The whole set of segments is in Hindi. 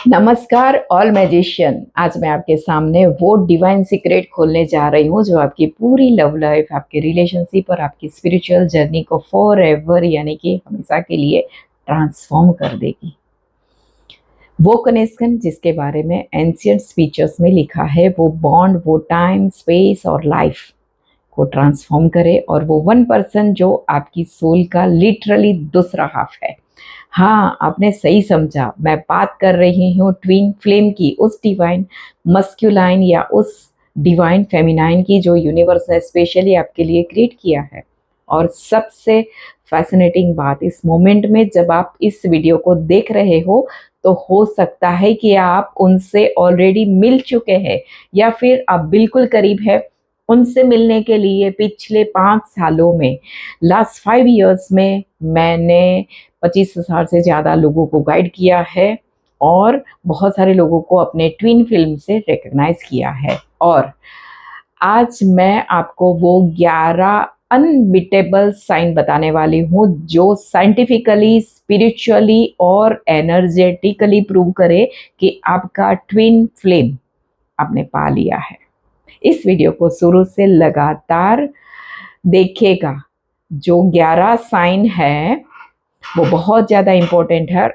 नमस्कार ऑल मैजिशियन। आज मैं आपके सामने वो डिवाइन सीक्रेट खोलने जा रही हूँ जो आपकी पूरी लव लाइफ, आपके रिलेशनशिप और आपकी स्पिरिचुअल जर्नी को फॉर एवर यानी कि हमेशा के लिए ट्रांसफॉर्म कर देगी। वो कनेक्शन जिसके बारे में एंशिएंट स्पीचर्स में लिखा है, वो बॉन्ड, वो टाइम, स्पेस और लाइफ को ट्रांसफॉर्म करे, और वो 1% जो आपकी सोल का लिटरली दूसरा हाफ है। हाँ, आपने सही समझा, मैं बात कर रही हूँ ट्विन फ्लेम की, उस डिवाइन मस्क्यूलाइन या उस डिवाइन फेमिनाइन की जो यूनिवर्स ने स्पेशली आपके लिए क्रिएट किया है। और सबसे फैसिनेटिंग बात, इस मोमेंट में जब आप इस वीडियो को देख रहे हो सकता है कि आप उनसे ऑलरेडी मिल चुके हैं या फिर आप बिल्कुल करीब है उनसे मिलने के लिए। पिछले 5 सालों में, लास्ट 5 इयर्स में मैंने 25,000 से ज़्यादा लोगों को गाइड किया है और बहुत सारे लोगों को अपने ट्विन फिल्म से रिकग्नाइज किया है। और आज मैं आपको वो 11 अनबिटेबल साइन बताने वाली हूँ जो साइंटिफिकली, स्पिरिचुअली और एनर्जेटिकली प्रूव करे कि आपका ट्विन फ्लेम आपने पा लिया है। इस वीडियो को शुरू से लगातार देखिएगा। जो 11 साइन है वो बहुत ज़्यादा इम्पोर्टेंट है।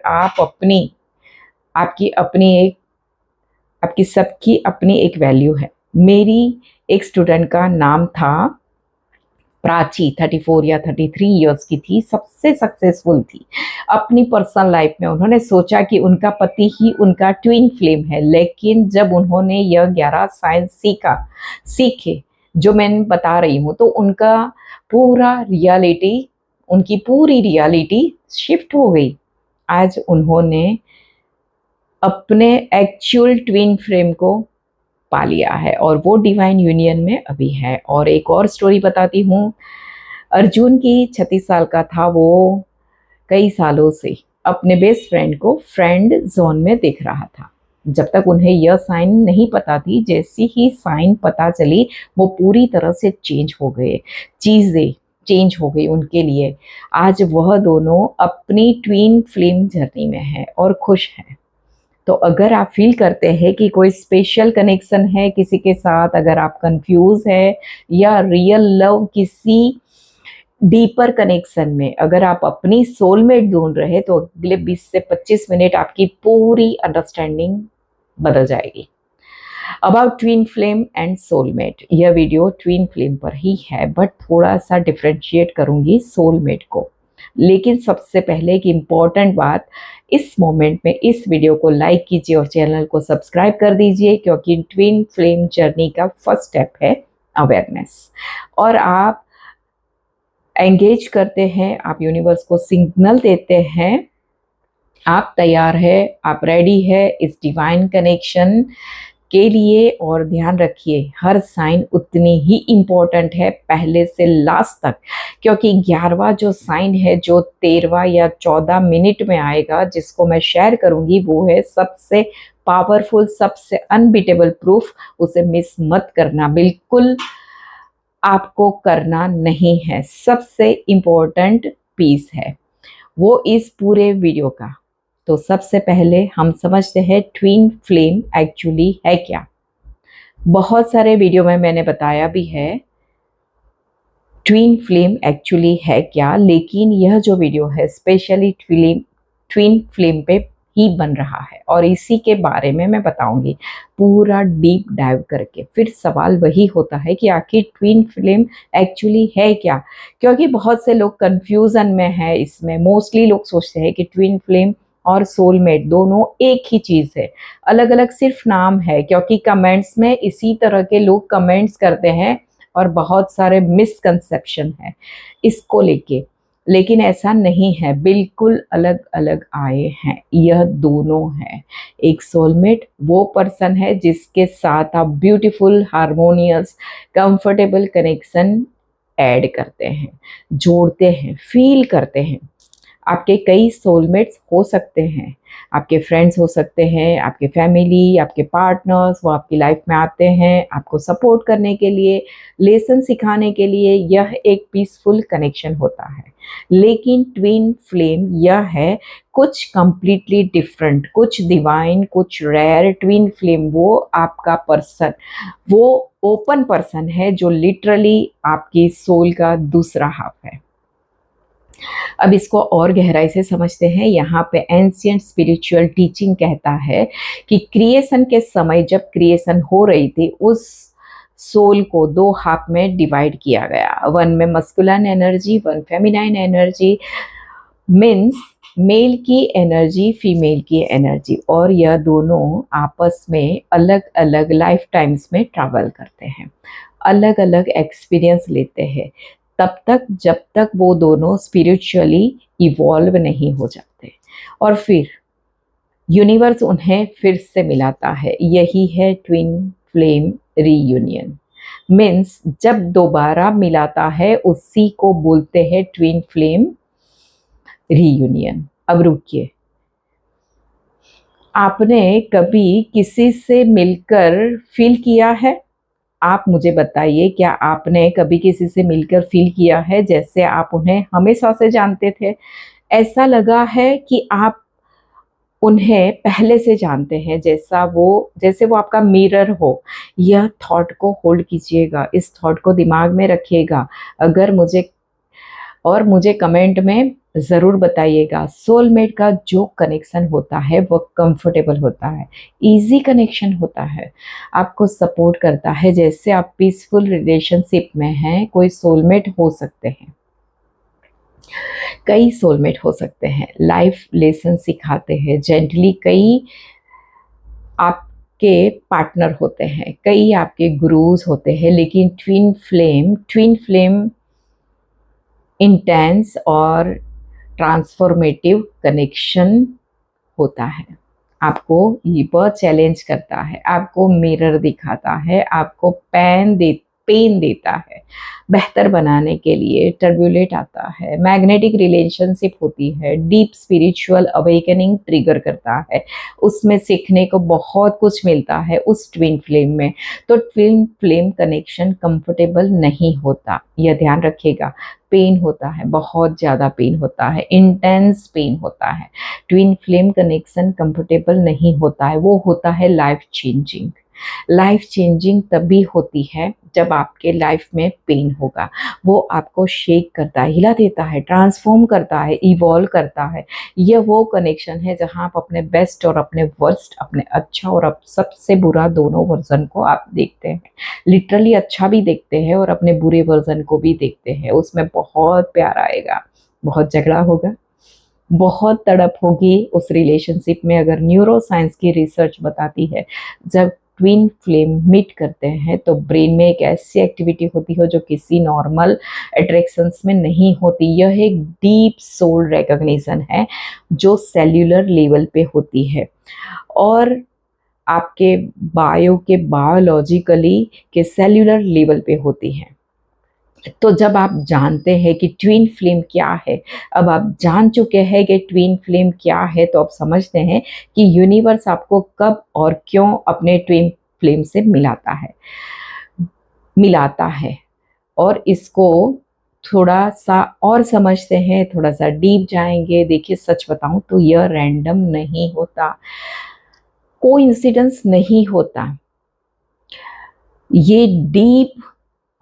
आपकी सबकी अपनी एक वैल्यू है। मेरी एक स्टूडेंट का नाम था प्राची, 34 या 33 इयर्स की थी, सबसे सक्सेसफुल थी अपनी पर्सनल लाइफ में। उन्होंने सोचा कि उनका पति ही उनका ट्विन फ्लेम है, लेकिन जब उन्होंने यह 11 साइंस सीखे जो मैं बता रही हूँ, तो उनकी पूरी रियलिटी शिफ्ट हो गई। आज उन्होंने अपने एक्चुअल ट्विन फ्लेम को पा लिया है और वो डिवाइन यूनियन में अभी है। और एक और स्टोरी बताती हूँ। अर्जुन की 36 साल का था, वो कई सालों से अपने बेस्ट फ्रेंड को फ्रेंड जोन में देख रहा था। जब तक उन्हें यह साइन नहीं पता थी, जैसी ही साइन पता चली वो पूरी तरह से चेंज हो गए, चीज़ें चेंज हो गई उनके लिए। आज वह दोनों अपनी ट्विन फ्लेम जर्नी में है और खुश हैं। तो अगर आप फील करते हैं कि कोई स्पेशल कनेक्शन है किसी के साथ, अगर आप कंफ्यूज है या रियल लव किसी डीपर कनेक्शन में, अगर आप अपनी सोलमेट ढूंढ रहे, तो अगले 20 से 25 मिनट आपकी पूरी अंडरस्टैंडिंग बदल जाएगी। About twin flame and soulmate, यह वीडियो ट्विन फ्लेम पर ही है, बट थोड़ा सा डिफ्रेंशिएट करूंगी सोलमेट को। लेकिन सबसे पहले एक इम्पॉर्टेंट बात, इस मोमेंट में इस वीडियो को लाइक कीजिए और चैनल को सब्सक्राइब कर दीजिए, क्योंकि ट्विन फ्लेम जर्नी का फर्स्ट स्टेप है अवेयरनेस। और आप एंगेज करते हैं, आप यूनिवर्स को सिग्नल देते हैं, आप तैयार है, आप रेडी है इस डिवाइन कनेक्शन के लिए। और ध्यान रखिए, हर साइन उतनी ही इम्पोर्टेंट है पहले से लास्ट तक, क्योंकि 11वां जो साइन है जो 13वां या 14 मिनट में आएगा, जिसको मैं शेयर करूंगी, वो है सबसे पावरफुल, सबसे अनबीटेबल प्रूफ। उसे मिस मत करना, बिल्कुल आपको करना नहीं है। सबसे इम्पोर्टेंट पीस है वो इस पूरे वीडियो का। तो सबसे पहले हम समझते हैं ट्विन फ्लेम एक्चुअली है क्या। बहुत सारे वीडियो में मैंने बताया भी है ट्विन फ्लेम एक्चुअली है क्या, लेकिन यह जो वीडियो है स्पेशली ट्विन फ्लेम पे ही बन रहा है और इसी के बारे में मैं बताऊंगी पूरा डीप डाइव करके। फिर सवाल वही होता है कि आखिर ट्विन फ्लेम एक्चुअली है क्या, क्योंकि बहुत से लोग कंफ्यूजन में है इसमें। मोस्टली लोग सोचते हैं कि ट्विन फ्लेम और सोलमेट दोनों एक ही चीज़ है, अलग अलग सिर्फ नाम है, क्योंकि कमेंट्स में इसी तरह के लोग कमेंट्स करते हैं और बहुत सारे मिसकंसेप्शन है इसको लेके। लेकिन ऐसा नहीं है, बिल्कुल अलग अलग आए हैं। यह दोनों हैं। एक सोलमेट वो पर्सन है जिसके साथ आप beautiful, harmonious, comfortable connection add करते हैं, जोड़ते हैं, फील करते हैं। आपके कई सोलमेट्स हो सकते हैं, आपके फ्रेंड्स हो सकते हैं, आपके फैमिली, आपके पार्टनर्स, वो आपकी लाइफ में आते हैं आपको सपोर्ट करने के लिए, लेसन सिखाने के लिए। यह एक पीसफुल कनेक्शन होता है। लेकिन ट्विन फ्लेम यह है कुछ कंप्लीटली डिफरेंट, कुछ डिवाइन, कुछ रेयर। ट्विन फ्लेम वो आपका पर्सन, वो ओपन पर्सन है जो लिटरली आपकी सोल का दूसरा हाफ है। अब इसको और गहराई से समझते हैं। यहाँ पे एंशिएंट स्पिरिचुअल टीचिंग कहता है कि क्रिएशन के समय जब क्रिएशन हो रही थी, उस सोल को दो हाफ में डिवाइड किया गया। वन में masculine energy, one feminine energy, means male की एनर्जी, फीमेल की एनर्जी, और यह दोनों आपस में अलग अलग लाइफ टाइम्स में ट्रैवल करते हैं, अलग अलग एक्सपीरियंस लेते हैं, तब तक जब तक वो दोनों स्पिरिचुअली इवॉल्व नहीं हो जाते, और फिर यूनिवर्स उन्हें फिर से मिलाता है। यही है ट्विन फ्लेम रीयूनियन। मीन्स जब दोबारा मिलाता है उसी को बोलते हैं ट्विन फ्लेम रीयूनियन। अब रुकिए, आपने कभी किसी से मिलकर फील किया है? आप मुझे बताइए, क्या आपने कभी किसी से मिलकर फील किया है जैसे आप उन्हें हमेशा से जानते थे? ऐसा लगा है कि आप उन्हें पहले से जानते हैं, जैसे वो आपका मिरर हो। यह थॉट को होल्ड कीजिएगा, इस थॉट को दिमाग में रखिएगा। अगर मुझे कमेंट में ज़रूर बताइएगा। सोलमेट का जो कनेक्शन होता है वो कंफर्टेबल होता है, इजी कनेक्शन होता है, आपको सपोर्ट करता है। जैसे आप पीसफुल रिलेशनशिप में हैं, कोई सोलमेट हो सकते हैं, कई सोलमेट हो सकते हैं, लाइफ लेसन सिखाते हैं जेंटली। कई आपके पार्टनर होते हैं, कई आपके गुरुज होते हैं, लेकिन ट्विन फ्लेम इंटेंस और ट्रांसफॉर्मेटिव कनेक्शन होता है। आपको ये बहुत चैलेंज करता है, आपको मिरर दिखाता है, आपको पेन देता है, बेहतर बनाने के लिए टर्बुलेट आता है, मैग्नेटिक रिलेशनशिप होती है, डीप स्पिरिचुअल अवेकनिंग ट्रिगर करता है। उसमें सीखने को बहुत कुछ मिलता है उस ट्विन फ्लेम में। तो ट्विन फ्लेम कनेक्शन कंफर्टेबल नहीं होता, यह ध्यान रखिएगा। पेन होता है, बहुत ज़्यादा पेन होता है, इंटेंस पेन होता है। ट्विन फ्लेम कनेक्शन कंफर्टेबल नहीं होता है, वो होता है लाइफ चेंजिंग। लाइफ चेंजिंग तभी होती है जब आपके लाइफ में पेन होगा। वो आपको शेक करता है, हिला देता है, ट्रांसफॉर्म करता है, इवॉल्व करता है। यह वो कनेक्शन है जहां आप अपने बेस्ट और अपने वर्स्ट, अपने अच्छा और अब सबसे बुरा दोनों वर्जन को आप देखते हैं। लिटरली अच्छा भी देखते हैं और अपने बुरे वर्जन को भी देखते हैं। उसमें बहुत प्यार आएगा, बहुत झगड़ा होगा, बहुत तड़प होगी उस रिलेशनशिप में। अगर न्यूरो साइंस की रिसर्च बताती है, जब ट्विन फ्लेम मीट करते हैं तो ब्रेन में एक ऐसी एक्टिविटी होती है जो किसी नॉर्मल अट्रैक्शंस में नहीं होती। यह एक डीप सोल रिकॉग्निशन है जो सेल्यूलर लेवल पे होती है और आपके बायोलॉजिकली के सेल्यूलर लेवल पे होती है। तो जब आप जानते हैं कि ट्विन फ्लेम क्या है, अब आप जान चुके हैं कि ट्विन फ्लेम क्या है, तो आप समझते हैं कि यूनिवर्स आपको कब और क्यों अपने ट्विन फ्लेम से मिलाता है। और इसको थोड़ा सा और समझते हैं, थोड़ा सा डीप जाएंगे। देखिए, सच बताऊं तो यह रैंडम नहीं होता, कोइंसिडेंस नहीं होता, ये डीप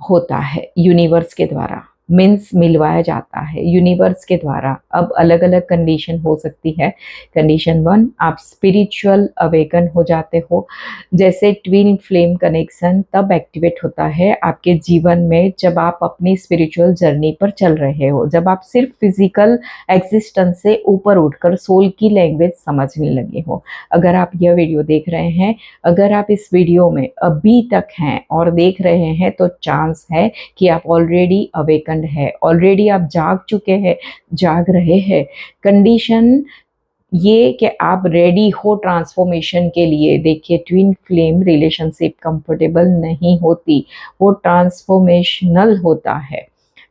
होता है यूनिवर्स के द्वारा। मीन्स मिलवाया जाता है यूनिवर्स के द्वारा। अब अलग अलग कंडीशन हो सकती है। कंडीशन 1, आप स्पिरिचुअल अवेकन हो जाते हो। जैसे ट्विन फ्लेम कनेक्शन तब एक्टिवेट होता है आपके जीवन में जब आप अपनी स्पिरिचुअल जर्नी पर चल रहे हो, जब आप सिर्फ फिजिकल एग्जिस्टेंस से ऊपर उठकर सोल की लैंग्वेज समझने लगे हो। अगर आप यह वीडियो देख रहे हैं, अगर आप इस वीडियो में अभी तक हैं और देख रहे हैं, तो चांस है कि आप ऑलरेडी अवेकन है, ऑलरेडी आप जाग चुके हैं, जाग रहे हैं। कंडीशन ये कि आप रेडी हो ट्रांसफॉर्मेशन के लिए। देखिए, ट्विन फ्लेम रिलेशनशिप कंफर्टेबल नहीं होती, वो ट्रांसफॉर्मेशनल होता है।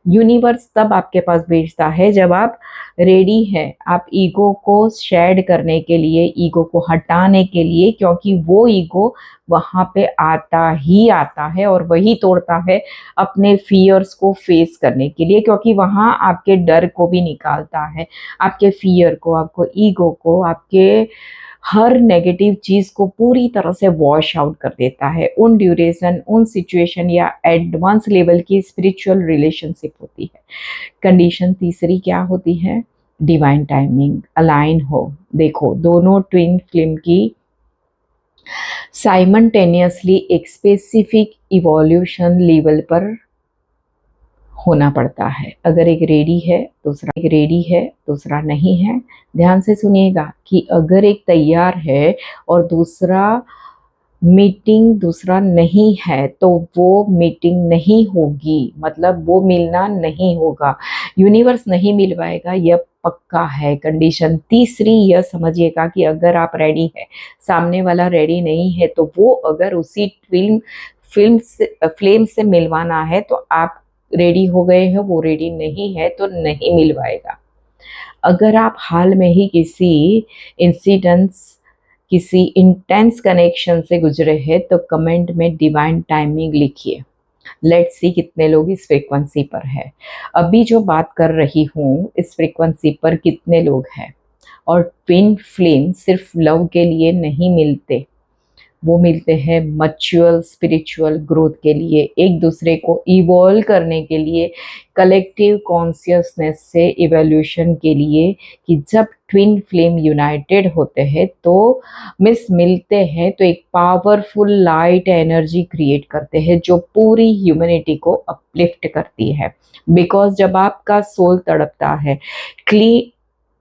यूनिवर्स तब आपके पास भेजता है जब आप रेडी हैं, आप ईगो को शेड करने के लिए, ईगो को हटाने के लिए, क्योंकि वो ईगो वहाँ पे आता ही आता है और वही तोड़ता है अपने फियर्स को फेस करने के लिए, क्योंकि वहाँ आपके डर को भी निकालता है, आपके फियर को, आपको ईगो को, आपके हर नेगेटिव चीज़ को पूरी तरह से वॉश आउट कर देता है। उन ड्यूरेशन, उन सिचुएशन या एडवांस लेवल की स्पिरिचुअल रिलेशनशिप होती है। कंडीशन तीसरी क्या होती है? डिवाइन टाइमिंग अलाइन हो। देखो, दोनों ट्विन फ्लेम की साइमल्टेनियसली एक स्पेसिफिक इवोल्यूशन लेवल पर होना पड़ता है। अगर एक रेडी है, दूसरा नहीं है। ध्यान से सुनिएगा कि अगर एक तैयार है और दूसरा नहीं है, तो वो मीटिंग नहीं होगी, मतलब वो मिलना नहीं होगा, यूनिवर्स नहीं मिलवाएगा, यह पक्का है। कंडीशन तीसरी यह समझिएगा कि अगर आप रेडी है, सामने वाला रेडी नहीं है, तो वो अगर उसी फ्लेम से मिलवाना है तो आप रेडी हो गए हैं, वो रेडी नहीं है तो नहीं मिलवाएगा। अगर आप हाल में ही किसी इंटेंस कनेक्शन से गुजरे हैं तो कमेंट में डिवाइन टाइमिंग लिखिए। लेट्स सी कितने लोग इस फ्रीक्वेंसी पर है। अभी जो बात कर रही हूँ, इस फ्रीक्वेंसी पर कितने लोग हैं? और ट्विन फ्लेम सिर्फ लव के लिए नहीं मिलते, वो मिलते हैं मच्योर स्पिरिचुअल ग्रोथ के लिए, एक दूसरे को इवॉल्व करने के लिए, कलेक्टिव कॉन्शियसनेस से इवोल्यूशन के लिए। कि जब ट्विन फ्लेम यूनाइटेड होते हैं तो मिलते हैं तो एक पावरफुल लाइट एनर्जी क्रिएट करते हैं जो पूरी ह्यूमैनिटी को अपलिफ्ट करती है। बिकॉज जब आपका सोल तड़पता है, क्ली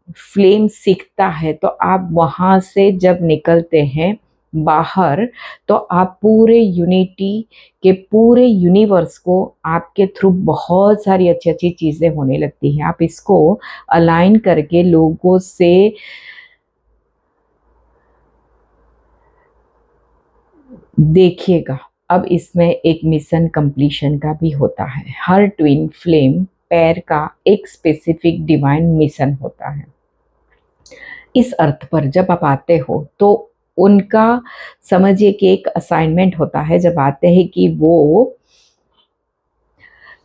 फ्लेम सीखता है, तो आप वहाँ से जब निकलते हैं बाहर, तो आप पूरे यूनिटी के पूरे यूनिवर्स को आपके थ्रू बहुत सारी अच्छी अच्छी चीज़ें होने लगती हैं। आप इसको अलाइन करके लोगों से देखिएगा। अब इसमें एक मिशन कंप्लीशन का भी होता है। हर ट्विन फ्लेम पेयर का एक स्पेसिफिक डिवाइन मिशन होता है। इस अर्थ पर जब आप आते हो तो उनका समझिए कि एक असाइनमेंट होता है जब आते हैं कि वो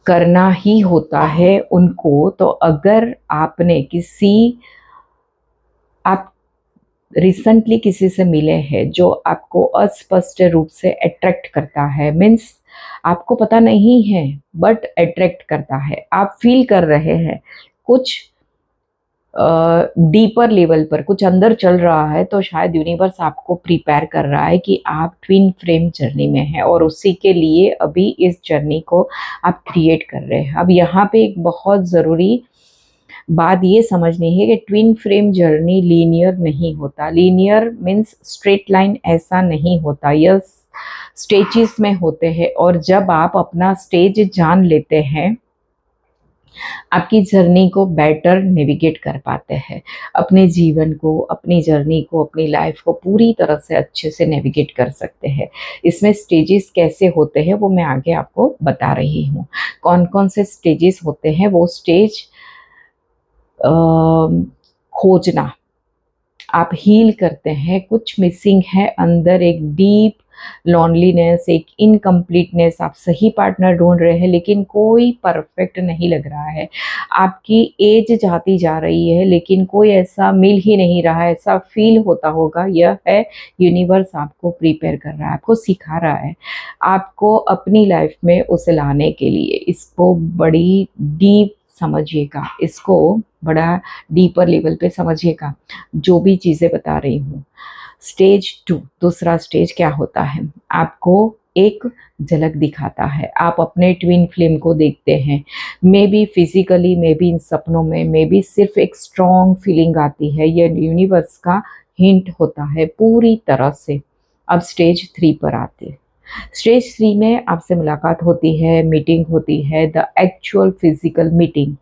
करना ही होता है उनको। तो अगर आप रिसेंटली किसी से मिले हैं जो आपको अस्पष्ट रूप से अट्रैक्ट करता है, मीन्स आपको पता नहीं है बट अट्रैक्ट करता है, आप फील कर रहे हैं कुछ डीपर लेवल पर कुछ अंदर चल रहा है, तो शायद यूनिवर्स आपको प्रिपेयर कर रहा है कि आप ट्विन फ्लेम जर्नी में हैं और उसी के लिए अभी इस जर्नी को आप क्रिएट कर रहे हैं। अब यहाँ पे एक बहुत ज़रूरी बात ये समझनी है कि ट्विन फ्लेम जर्नी लीनियर नहीं होता। लीनियर मीन्स स्ट्रेट लाइन ऐसा नहीं होता, यह स्टेजेस में होते हैं। और जब आप अपना स्टेज जान लेते हैं, आपकी जर्नी को बेटर नेविगेट कर पाते हैं, अपने जीवन को, अपनी जर्नी को, अपनी लाइफ को पूरी तरह से अच्छे से नेविगेट कर सकते हैं। इसमें स्टेजेस कैसे होते हैं वो मैं आगे आपको बता रही हूँ। कौन कौन से स्टेजेस होते हैं, वो स्टेज खोजना, आप हील करते हैं, कुछ मिसिंग है अंदर, एक डीप लॉनलीनेस, एक इनकम्प्लीटनेस, आप सही पार्टनर ढूंढ रहे हैं लेकिन कोई परफेक्ट नहीं लग रहा है, आपकी एज जाती जा रही है लेकिन कोई ऐसा मिल ही नहीं रहा है, ऐसा फील होता होगा। यह है यूनिवर्स आपको प्रिपेयर कर रहा है, आपको सिखा रहा है, आपको अपनी लाइफ में उसे लाने के लिए। इसको बड़ी डीप समझिएगा, इसको बड़ा डीपर लेवल पे समझिएगा जो भी चीज़ें बता रही हूँ। स्टेज 2, दूसरा स्टेज क्या होता है? आपको एक झलक दिखाता है, आप अपने ट्विन फ्लेम को देखते हैं, may be physically, may be in सपनों में, मे बी सिर्फ एक स्ट्रॉन्ग फीलिंग आती है, यह यूनिवर्स का हिंट होता है पूरी तरह से। अब स्टेज 3 पर आते हैं। स्टेज 3 में आपसे मुलाकात होती है, मीटिंग होती है, the actual physical meeting,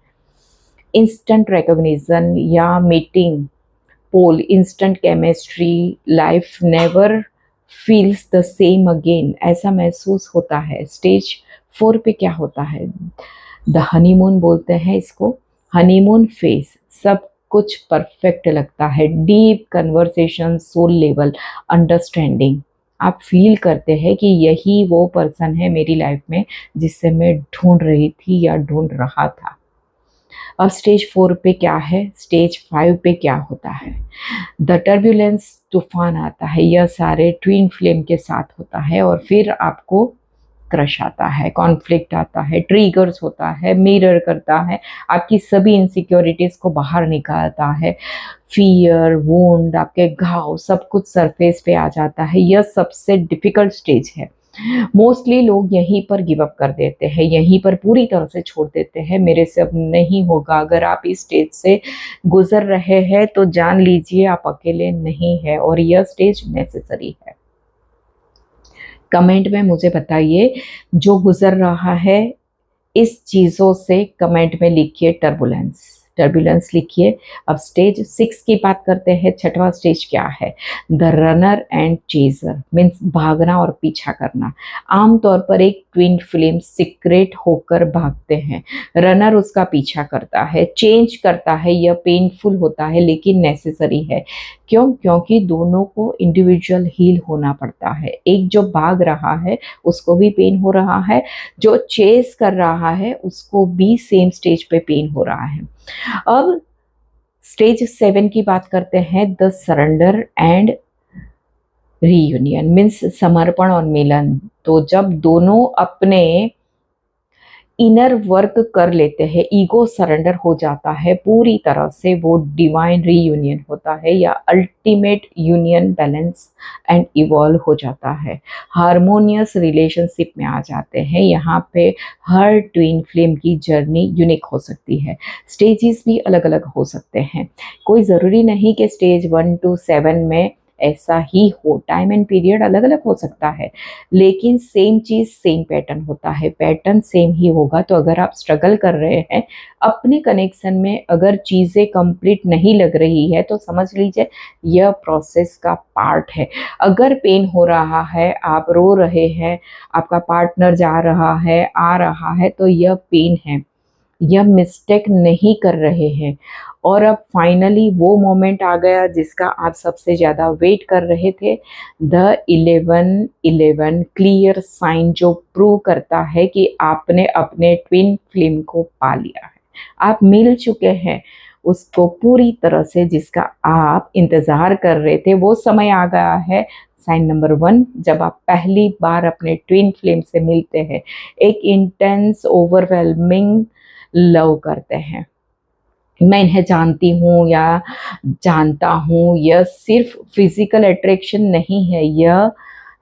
instant recognition या meeting poll, instant chemistry, life never feels the same again, ऐसा महसूस होता है। स्टेज 4 पे क्या होता है? द हनीमून बोलते हैं इसको, हनीमून फेज। सब कुछ परफेक्ट लगता है, deep conversation, soul level understanding. आप फील करते हैं कि यही वो पर्सन है मेरी लाइफ में जिससे मैं ढूंढ रही थी या ढूंढ रहा था। अब स्टेज 4 पे क्या है, स्टेज 5 पे क्या होता है? द टर्बुलेंस, तूफान आता है, यह सारे ट्विन फ्लेम के साथ होता है और फिर आपको क्रश आता है, कॉन्फ्लिक्ट आता है, ट्रिगर्स होता है, मिरर करता है, आपकी सभी इनसिक्योरिटीज को बाहर निकालता है, फियर, वुंड, आपके घाव, सब कुछ सरफेस पे आ जाता है। यह सबसे डिफिकल्ट स्टेज है। मोस्टली लोग यहीं पर गिव अप कर देते हैं, यहीं पर पूरी तरह से छोड़ देते हैं, मेरे से अब नहीं होगा। अगर आप इस स्टेज से गुजर रहे हैं तो जान लीजिए आप अकेले नहीं है और यह स्टेज नेसेसरी है। कमेंट में मुझे बताइए जो गुजर रहा है इस चीज़ों से, कमेंट में लिखिए टर्बुलेंस, टर्बुलेंस लिखिए। अब स्टेज 6 की बात करते हैं। छठवां स्टेज क्या है? The runner and chaser, means भागना और पीछा करना। आमतौर पर एक ट्विन फ्लेम सीक्रेट होकर भागते हैं, रनर उसका पीछा करता है, चेंज करता है। यह पेनफुल होता है लेकिन नेसेसरी है। क्यों? क्योंकि दोनों को इंडिविजुअल हील होना पड़ता है। एक जो भाग रहा है उसको भी पेन हो रहा है, जो चेस कर रहा है उसको भी सेम स्टेज पे पेन हो रहा है। अब स्टेज 7 की बात करते हैं। The surrender and reunion, means समर्पण और मिलन। तो जब दोनों अपने इनर वर्क कर लेते हैं, ईगो सरेंडर हो जाता है पूरी तरह से, वो डिवाइन रीयूनियन होता है या ultimate union, balance and evolve हो जाता है, हारमोनियस रिलेशनशिप में आ जाते हैं। यहाँ पे हर ट्विन फ्लेम की जर्नी यूनिक हो सकती है, स्टेजेस भी अलग अलग हो सकते हैं। कोई ज़रूरी नहीं कि स्टेज 1 to 7 में ऐसा ही हो, टाइम एंड पीरियड अलग अलग हो सकता है, लेकिन सेम चीज़, सेम पैटर्न होता है, पैटर्न सेम ही होगा। तो अगर आप स्ट्रगल कर रहे हैं अपने कनेक्शन में, अगर चीज़ें कंप्लीट नहीं लग रही है तो समझ लीजिए यह प्रोसेस का पार्ट है। अगर पेन हो रहा है, आप रो रहे हैं, आपका पार्टनर जा रहा है, आ रहा है, तो यह पेन है, यह मिस्टेक नहीं कर रहे हैं। और अब फाइनली वो मोमेंट आ गया जिसका आप सबसे ज़्यादा वेट कर रहे थे, द 11-11 क्लियर साइन, जो प्रूव करता है कि आपने अपने ट्विन फ्लेम को पा लिया है, आप मिल चुके हैं उसको पूरी तरह से जिसका आप इंतज़ार कर रहे थे। वो समय आ गया है, साइन नंबर 1, जब आप पहली बार अपने ट्विन फ्लेम से मिलते हैं, एक इंटेंस ओवरवेलमिंग लव करते हैं। मैं इन्हें जानती हूँ या जानता हूँ, यह सिर्फ फिजिकल अट्रैक्शन नहीं है, यह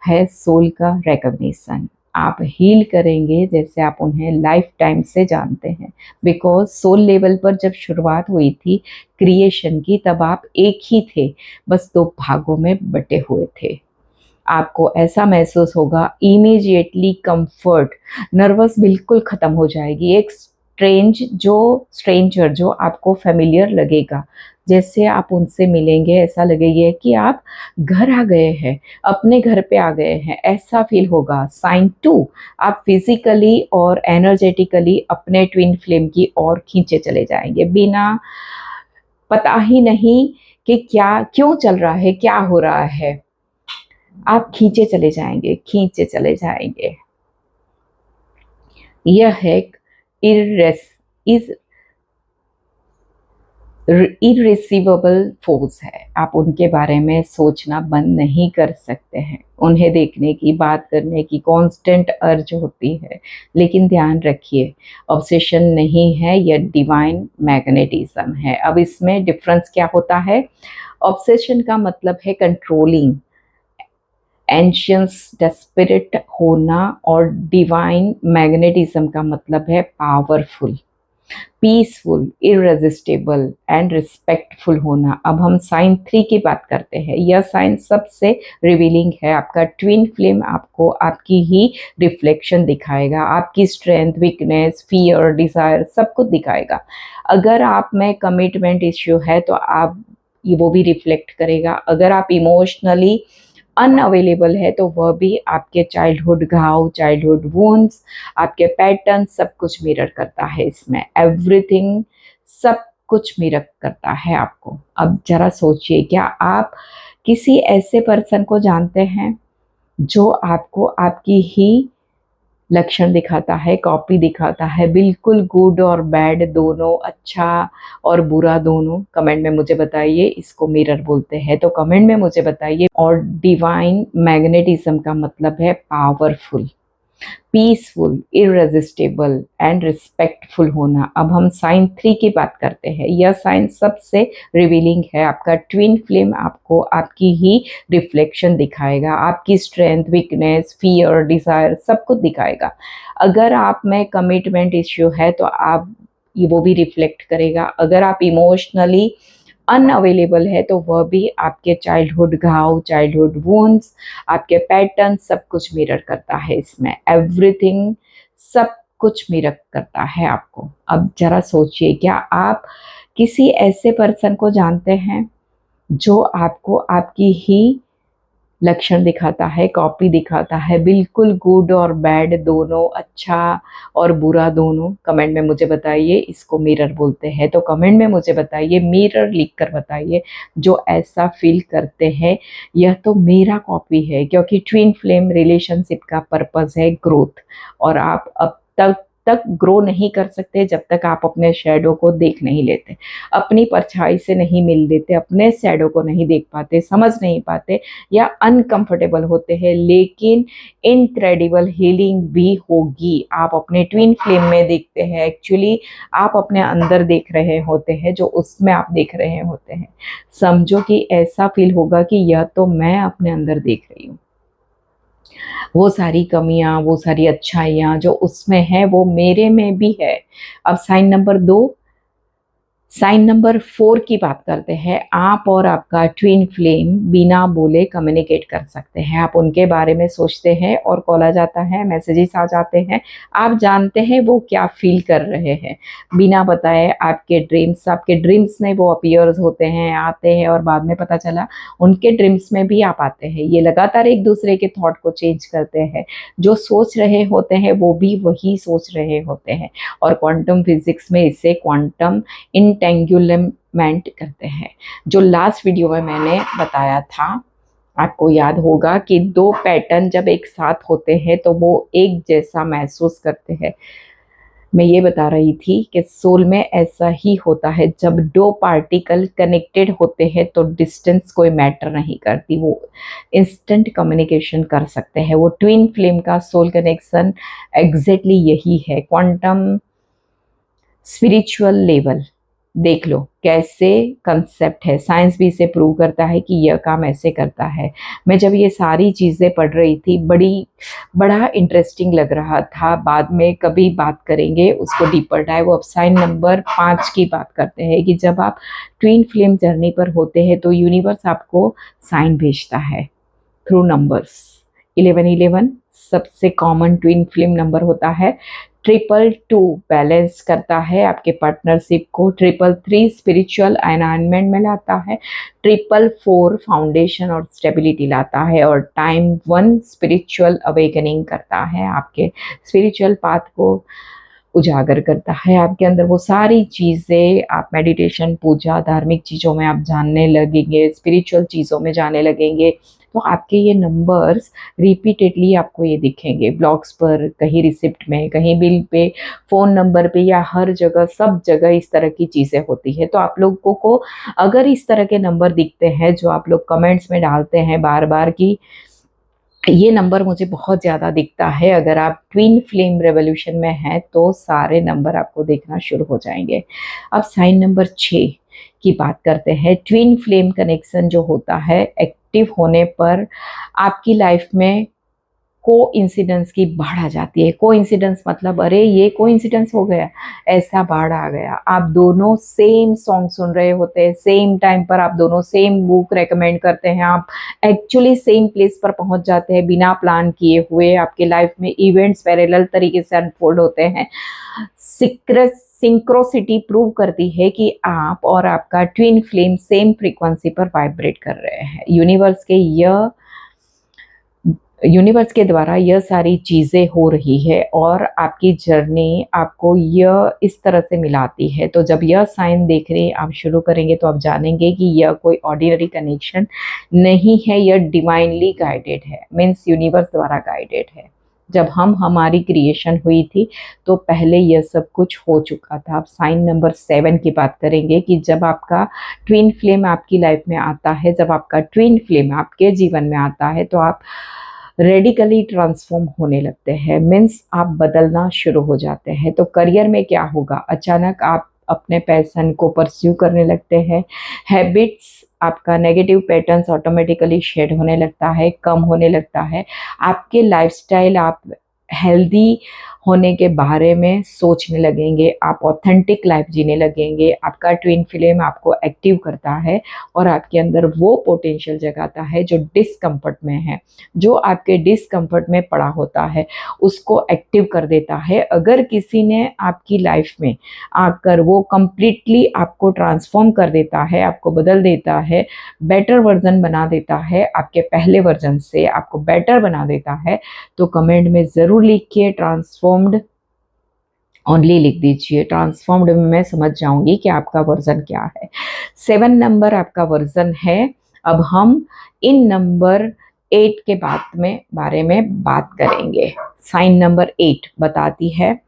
है सोल का रिकॉग्निशन। आप हील करेंगे जैसे आप उन्हें लाइफ टाइम से जानते हैं, बिकॉज सोल लेवल पर जब शुरुआत हुई थी क्रिएशन की, तब आप एक ही थे, बस 2 भागों में बटे हुए थे। आपको ऐसा महसूस होगा, इमीडिएटली कंफर्ट, नर्वस बिल्कुल ख़त्म हो जाएगी। एक स्ट्रेंजर जो आपको फेमिलियर लगेगा, जैसे आप उनसे मिलेंगे ऐसा लगेगा कि आप घर आ गए हैं, अपने घर पे आ गए हैं, ऐसा फील होगा। साइन 2, आप फिजिकली और एनर्जेटिकली अपने ट्विन फ्लेम की ओर खींचे चले जाएंगे, बिना पता ही नहीं कि क्या क्यों चल रहा है, क्या हो रहा है, आप खींचे चले जाएंगे, खींचे चले जाएंगे। यह है इररिसीवेबल फोर्स है। आप उनके बारे में सोचना बंद नहीं कर सकते हैं, उन्हें देखने की, बात करने की कांस्टेंट अर्ज होती है। लेकिन ध्यान रखिए, ऑब्सेशन नहीं है, यह डिवाइन मैग्नेटिज्म है। अब इसमें डिफरेंस क्या होता है? ऑब्सेशन का मतलब है कंट्रोलिंग, एंशियंस डेस्परेट होना, और डिवाइन मैग्नेटिज्म का मतलब है पावरफुल, पीसफुल, इररेजिस्टिबल एंड रिस्पेक्टफुल होना। अब हम साइन 3 की बात करते हैं। यह साइन सबसे रिवीलिंग है। आपका ट्विन फ्लेम आपको आपकी ही रिफ्लेक्शन दिखाएगा, आपकी स्ट्रेंथ, वीकनेस, फियर, डिजायर सब कुछ दिखाएगा। अगर आप में कमिटमेंट इश्यू है तो आप वो भी रिफ्लेक्ट करेगा। अगर आप इमोशनली अनअवेलेबल है तो वह भी आपके चाइल्डहुड घाव, चाइल्डहुड वुंड्स, आपके पैटर्न सब कुछ मिरर करता है इसमें। एवरीथिंग, सब कुछ मिरर करता है आपको। अब जरा सोचिए, क्या आप किसी ऐसे पर्सन को जानते हैं जो आपको आपकी ही लक्षण दिखाता है, कॉपी दिखाता है, बिल्कुल गुड और बैड दोनों, अच्छा और बुरा दोनों? कमेंट में मुझे बताइए, इसको मिरर बोलते हैं। तो कमेंट में मुझे बताइए। और डिवाइन मैग्नेटिज्म का मतलब है पावरफुल, पीसफुल, इररेजिस्टिबल एंड रिस्पेक्टफुल होना। अब हम साइन 3 की बात करते हैं। यह साइन सबसे रिवीलिंग है। आपका ट्विन फ्लेम आपको आपकी ही रिफ्लेक्शन दिखाएगा, आपकी स्ट्रेंथ, वीकनेस, फियर, डिजायर सब कुछ दिखाएगा। अगर आप में कमिटमेंट इश्यू है तो आप वो भी रिफ्लेक्ट करेगा। अगर आप इमोशनली अनअवेलेबल है तो वह भी आपके चाइल्डहुड घाव, चाइल्डहुड वुंड्स, आपके पैटर्न सब कुछ मिरर करता है इसमें। एवरीथिंग, सब कुछ मिरर करता है आपको। अब जरा सोचिए, क्या आप किसी ऐसे पर्सन को जानते हैं जो आपको आपकी ही लक्षण दिखाता है, कॉपी दिखाता है, बिल्कुल गुड और बैड दोनों, अच्छा और बुरा दोनों? कमेंट में मुझे बताइए, इसको मिरर बोलते हैं। तो कमेंट में मुझे बताइए, मिरर लिखकर बताइए जो ऐसा फील करते हैं, यह तो मेरा कॉपी है। क्योंकि ट्विन फ्लेम रिलेशनशिप का पर्पस है ग्रोथ, और आप अब तक ग्रो नहीं कर सकते जब तक आप अपने शैडो को देख नहीं लेते, अपनी परछाई से नहीं मिल लेते, अपने शैडो को नहीं देख पाते, समझ नहीं पाते, या अनकंफर्टेबल होते हैं। लेकिन इनक्रेडिबल हीलिंग भी होगी। आप अपने ट्विन फ्लेम में देखते हैं, एक्चुअली आप अपने अंदर देख रहे होते हैं जो उसमें आप देख रहे होते हैं। समझो कि ऐसा फील होगा कि यह तो मैं अपने अंदर देख रही हूँ। वो सारी कमियां, वो सारी अच्छाइयां जो उसमें है वो मेरे में भी है। अब साइन नंबर 2, साइन नंबर 4 की बात करते हैं। आप और आपका ट्विन फ्लेम बिना बोले कम्युनिकेट कर सकते हैं। आप उनके बारे में सोचते हैं और कॉल आ जाता है, मैसेजेस आ जाते हैं, आप जानते हैं वो क्या फील कर रहे हैं बिना बताए। आपके ड्रीम्स में वो अपीयर्स होते हैं, आते हैं, और बाद में पता चला उनके ड्रीम्स में भी आप आते हैं। ये लगातार एक दूसरे के थॉट को चेंज करते हैं। जो सोच रहे होते हैं वो भी वही सोच रहे होते हैं, और क्वांटम फिजिक्स में इसे क्वांटम इंटेंगुलमेंट करते हैं। जो लास्ट वीडियो में मैंने बताया था, आपको याद होगा कि 2 पैटर्न जब एक साथ होते हैं तो वो एक जैसा महसूस करते हैं। मैं ये बता रही थी कि सोल में ऐसा ही होता है। जब 2 पार्टिकल कनेक्टेड होते हैं तो डिस्टेंस कोई मैटर नहीं करती, वो इंस्टेंट कम्युनिकेशन कर सकते हैं। वो ट्विन फ्लेम का सोल कनेक्शन एग्जैक्टली यही है। क्वांटम स्पिरिचुअल लेवल देख लो कैसे कंसेप्ट है। साइंस भी इसे प्रूव करता है कि यह काम ऐसे करता है। मैं जब ये सारी चीज़ें पढ़ रही थी, बड़ा इंटरेस्टिंग लग रहा था। बाद में कभी बात करेंगे उसको डीपर डाइव। अब साइन नंबर 5 की बात करते हैं कि जब आप ट्विन फ्लेम जर्नी पर होते हैं तो यूनिवर्स आपको साइन भेजता है थ्रू नंबर्स। 1111 सबसे कॉमन ट्विन फ्लेम नंबर होता है। 222 बैलेंस करता है आपके पार्टनरशिप को। 333 स्पिरिचुअल अलाइनमेंट में लाता है। 444 फाउंडेशन और स्टेबिलिटी लाता है। और टाइम 1 स्पिरिचुअल अवेकनिंग करता है, आपके स्पिरिचुअल पाथ को उजागर करता है। आपके अंदर वो सारी चीज़ें, आप मेडिटेशन, पूजा, धार्मिक चीज़ों में आप जानने लगेंगे, स्पिरिचुअल चीज़ों में जाने लगेंगे, तो आपके ये नंबर्स रिपीटेडली आपको ये दिखेंगे ब्लॉग्स पर, कहीं रिसिप्ट में, कहीं बिल पे, फ़ोन नंबर पे, या हर जगह, सब जगह इस तरह की चीज़ें होती है। तो आप लोगों को अगर इस तरह के नंबर दिखते हैं जो आप लोग कमेंट्स में डालते हैं बार बार कि ये नंबर मुझे बहुत ज़्यादा दिखता है, अगर आप ट्विन फ्लेम रेवोल्यूशन में हैं तो सारे नंबर आपको देखना शुरू हो जाएंगे। अब साइन नंबर 6 की बात करते हैं। ट्विन फ्लेम कनेक्शन जो होता है, एक्टिव होने पर आपकी लाइफ में को इंसिडेंस की बाढ़ आ जाती है। को इंसिडेंस मतलब अरे ये को इंसिडेंस हो गया, ऐसा बाढ़ आ गया। आप दोनों सेम सॉन्ग सुन रहे होते हैं, सेम टाइम पर आप दोनों सेम बुक रेकमेंड करते हैं, आप एक्चुअली सेम प्लेस पर पहुंच जाते हैं बिना प्लान किए हुए। आपके लाइफ में इवेंट्स पैरेलल तरीके से अनफोल्ड होते हैं। सिंक्रोसिटी प्रूव करती है कि आप और आपका ट्विन फ्लेम सेम फ्रीक्वेंसी पर वाइब्रेट कर रहे हैं। यूनिवर्स के यह यूनिवर्स के द्वारा यह सारी चीज़ें हो रही है और आपकी जर्नी आपको यह इस तरह से मिलाती है। तो जब यह साइन देखने आप शुरू करेंगे तो आप जानेंगे कि यह कोई ऑर्डिनरी कनेक्शन नहीं है, यह डिवाइनली गाइडेड है, मीन्स यूनिवर्स द्वारा गाइडेड है। जब हमारी क्रिएशन हुई थी तो पहले यह सब कुछ हो चुका था। अब साइन नंबर 7 की बात करेंगे कि जब आपका ट्विन फ्लेम आपकी लाइफ में आता है, जब आपका ट्विन फ्लेम आपके जीवन में आता है तो आप रेडिकली ट्रांसफॉर्म होने लगते हैं, मीन्स आप बदलना शुरू हो जाते हैं। तो करियर में क्या होगा, अचानक आप अपने पैशन को परस्यू करने लगते हैं। हैबिट्स, आपका नेगेटिव पैटर्न्स ऑटोमेटिकली शेड होने लगता है, कम होने लगता है। आपके लाइफस्टाइल, आप हेल्दी होने के बारे में सोचने लगेंगे, आप ऑथेंटिक लाइफ जीने लगेंगे। आपका ट्विन फ्लेम आपको एक्टिव करता है और आपके अंदर वो पोटेंशियल जगाता है जो डिस्कम्फर्ट में है, जो आपके डिस्कम्फर्ट में पड़ा होता है उसको एक्टिव कर देता है। अगर किसी ने आपकी लाइफ में आकर वो कंप्लीटली आपको ट्रांसफॉर्म कर देता है, आपको बदल देता है, बेटर वर्जन बना देता है, आपके पहले वर्जन से आपको बेटर बना देता है, तो कमेंट में ज़रूर लिखिए ट्रांसफॉर्म्ड ओनली लिख दीजिए। ट्रांसफॉर्म्ड में मैं समझ जाऊंगी कि आपका वर्जन क्या है। 7 नंबर आपका वर्जन है। अब हम इन नंबर 8 के बारे में बात करेंगे। साइन नंबर 8 बताती है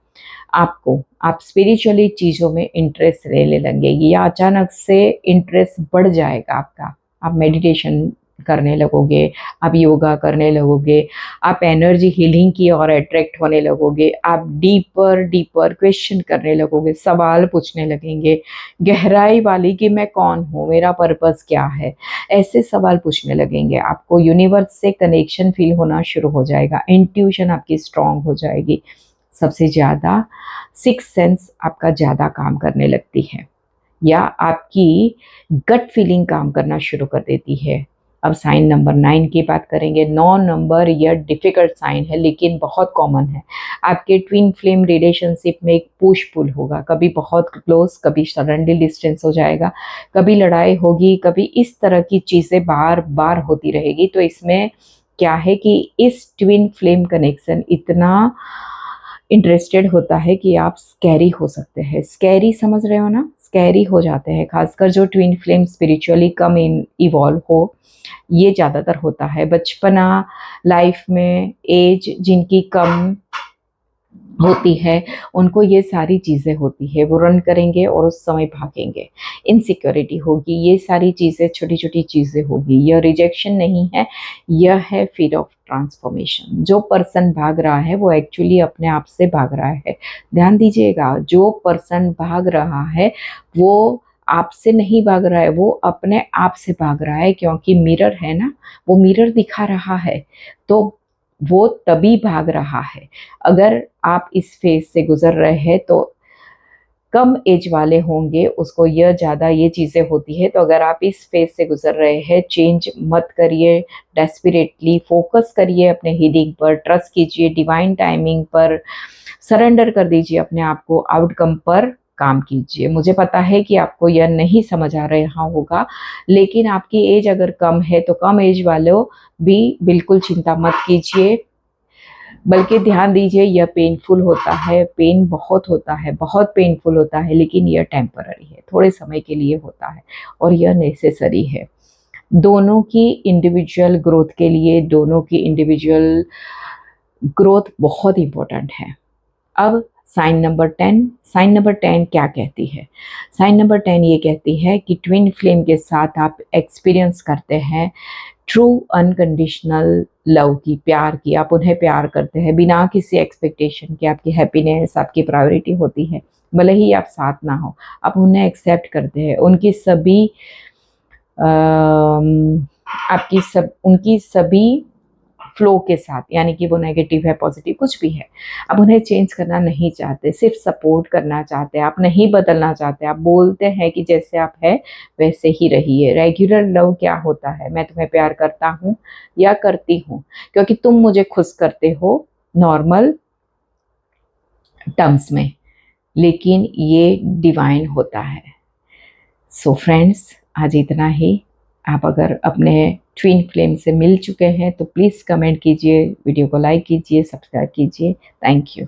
आपको, आप स्पिरिचुअली चीज़ों में इंटरेस्ट लेने लगेगी या अचानक से इंटरेस्ट बढ़ जाएगा आपका। आप मेडिटेशन करने लगोगे, आप योगा करने लगोगे, आप एनर्जी हीलिंग की ओर अट्रैक्ट होने लगोगे, आप डीपर क्वेश्चन करने लगोगे, सवाल पूछने लगेंगे गहराई वाली कि मैं कौन हूँ, मेरा पर्पस क्या है, ऐसे सवाल पूछने लगेंगे। आपको यूनिवर्स से कनेक्शन फील होना शुरू हो जाएगा, इंट्यूशन आपकी स्ट्रांग हो जाएगी। सबसे ज़्यादा सिक्स सेंस आपका ज़्यादा काम करने लगती है या आपकी गट फीलिंग काम करना शुरू कर देती है। अब साइन नंबर 9 की बात करेंगे। 9 नंबर यह डिफ़िकल्ट साइन है लेकिन बहुत कॉमन है। आपके ट्विन फ्लेम रिलेशनशिप में एक पुश पुल होगा, कभी बहुत क्लोज, कभी सडनली डिस्टेंस हो जाएगा, कभी लड़ाई होगी, कभी इस तरह की चीज़ें बार बार होती रहेगी। तो इसमें क्या है कि इस ट्विन फ्लेम कनेक्शन इतना इंटरेस्टेड होता है कि आप स्कैरी हो सकते हैं। स्कैरी समझ रहे हो ना, स्कैरी हो जाते हैं, खासकर जो ट्विन फ्लेम स्पिरिचुअली कम इवॉल्व हो, ये ज़्यादातर होता है। बचपना लाइफ में एज जिनकी कम होती है उनको ये सारी चीज़ें होती है, वो रन करेंगे और उस समय भागेंगे, इनसिक्योरिटी होगी, ये सारी चीज़ें छोटी छोटी चीज़ें होगी। यह रिजेक्शन नहीं है, यह है फीयर ऑफ ट्रांसफॉर्मेशन। जो पर्सन भाग रहा है वो एक्चुअली अपने आप से भाग रहा है। ध्यान दीजिएगा, जो पर्सन भाग रहा है वो आपसे नहीं भाग रहा है, वो अपने आप से भाग रहा है, क्योंकि मिरर है ना, वो मिरर दिखा रहा है तो वो तभी भाग रहा है। अगर आप इस फेज से गुजर रहे हैं तो कम एज वाले होंगे, उसको यह ज़्यादा ये चीज़ें होती है। तो अगर आप इस फेज से गुजर रहे हैं, चेंज मत करिए, डेस्परेटली फोकस करिए अपने हीलिंग पर, ट्रस्ट कीजिए डिवाइन टाइमिंग पर, सरेंडर कर दीजिए अपने आप को, आउटकम पर काम कीजिए। मुझे पता है कि आपको यह नहीं समझ आ रहा होगा, लेकिन आपकी एज अगर कम है तो कम एज वालों भी बिल्कुल चिंता मत कीजिए, बल्कि ध्यान दीजिए यह पेनफुल होता है, पेन बहुत होता है, बहुत पेनफुल होता है, लेकिन यह टेम्पररी है, थोड़े समय के लिए होता है और यह नेसेसरी है दोनों की इंडिविजुअल ग्रोथ के लिए। दोनों की इंडिविजुअल ग्रोथ बहुत इंपॉर्टेंट है। अब साइन नंबर 10, साइन नंबर 10 क्या कहती है? साइन नंबर 10 ये कहती है कि ट्विन फ्लेम के साथ आप एक्सपीरियंस करते हैं ट्रू अनकंडीशनल लव की, प्यार की। आप उन्हें प्यार करते हैं बिना किसी एक्सपेक्टेशन के, आपकी हैप्पीनेस आपकी प्रायोरिटी होती है, भले ही आप साथ ना हो, आप उन्हें एक्सेप्ट करते हैं। उनकी सभी उनकी सभी फ्लो के साथ, यानी कि वो नेगेटिव है पॉजिटिव कुछ भी है, आप उन्हें चेंज करना नहीं चाहते, सिर्फ सपोर्ट करना चाहते हैं, आप नहीं बदलना चाहते। आप बोलते हैं कि जैसे आप है वैसे ही रहिए। रेगुलर लव क्या होता है? मैं तुम्हें प्यार करता हूँ या करती हूँ क्योंकि तुम मुझे खुश करते हो, नॉर्मल टर्म्स में, लेकिन ये डिवाइन होता है। सो फ्रेंड्स, आज इतना ही। आप अगर अपने ट्विन फ्लेम से मिल चुके हैं तो प्लीज़ कमेंट कीजिए, वीडियो को लाइक कीजिए, सब्सक्राइब कीजिए। Thank you.